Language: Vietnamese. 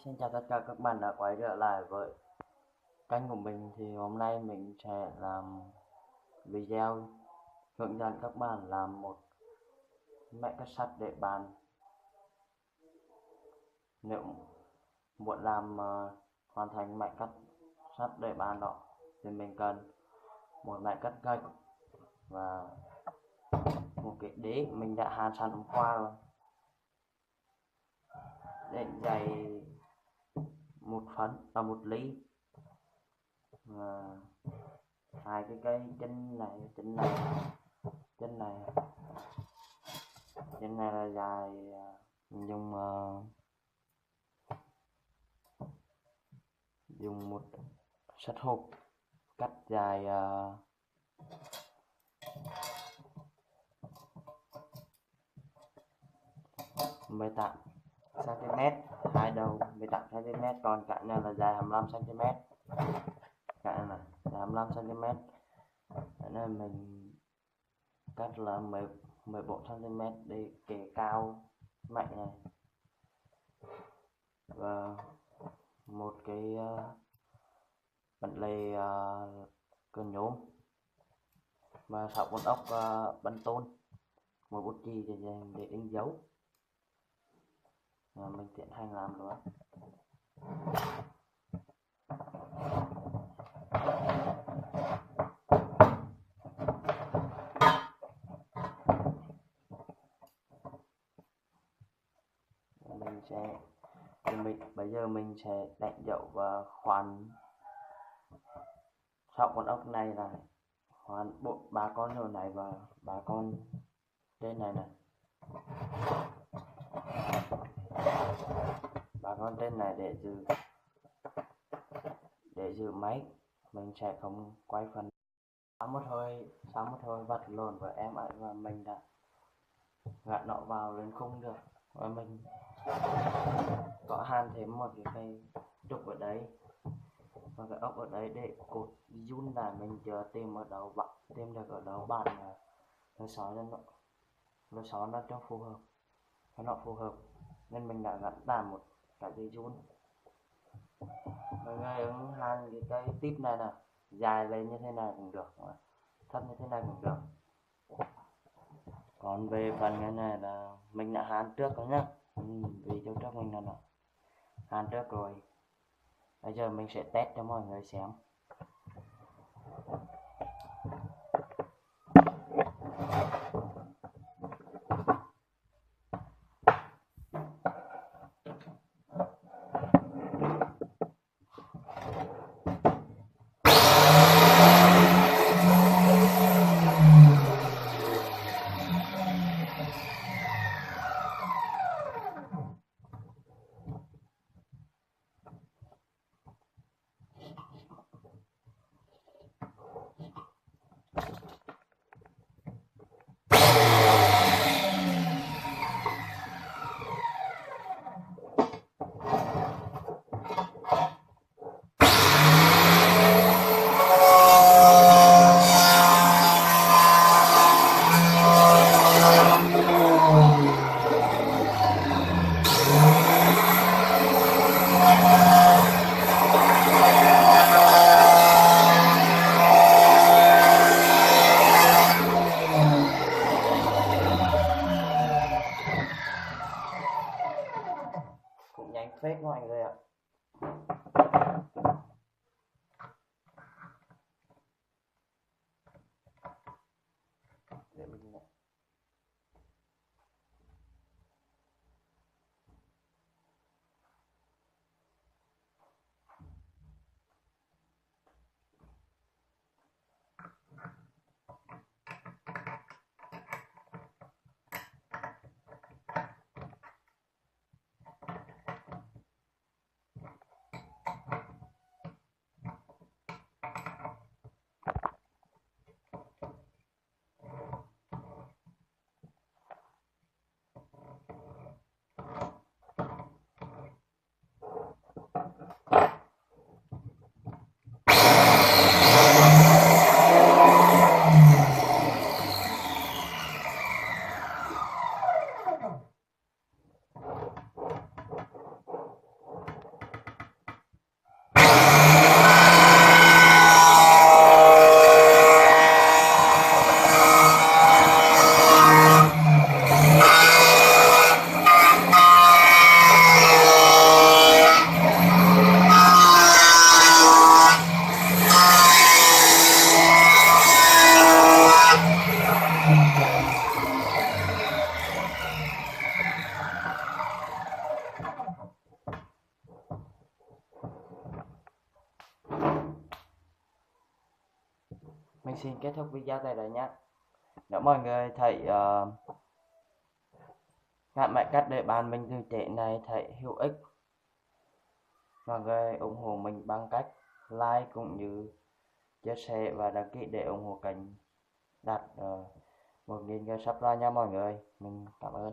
Xin chào tất cả các bạn đã quay trở lại với kênh của mình. Thì hôm nay mình sẽ làm video hướng dẫn các bạn làm một máy cắt sắt để bàn. Nếu muốn làm hoàn thành máy cắt sắt để bàn đó thì mình cần một máy cắt gạch và một cái đế mình đã hàn sẵn hôm qua rồi, để dày một phân và một ly, và hai cái cây chân này chân này là dài, mình dùng một sắt hộp cắt dài 18 cm, hai đầu 18 cm, còn cái này là dài 25 cm, cái này dài 25 cm. Cái này mình cắt là 14 cm để kề cao mạnh này, và một cái bản lề cơn nhôm, và 6 con ốc bắn tôn, một bút chì để in dấu. Mình tiến hành làm nữa. Bây giờ mình sẽ đánh dấu và khoan 6 con ốc này là khoan ba con rồi này, và ba con trên này này, ba con trên này để giữ máy. Mình sẽ không quay phần. Sau một hồi vật lộn với em ấy, và mình đã gạt nó vào lên khung được, và mình có hàn thêm một cái trục ở đấy và cái ốc ở đấy để cột giun lại. Mình chưa tìm được ở đâu bạn nó xóa nó cho phù hợp, nên mình đã gắn tạm một cái dây giun. Mọi người ứng hàn cái cây tip này nè, dài lên như thế này cũng được, thấp như thế này cũng được. Còn về phần cái này là mình đã hàn trước rồi nhá, vì chỗ trước mình là hàn trước rồi. Bây giờ mình sẽ test cho mọi người xem. xin kết thúc video tại đây nhé. Nếu mọi người thấy ngạn mẹ cách để bàn mình từ chế này thấy hữu ích, mọi người ủng hộ mình bằng cách like cũng như chia sẻ và đăng ký để ủng hộ kênh đạt 1.000 người subscribe nha mọi người. Mình cảm ơn.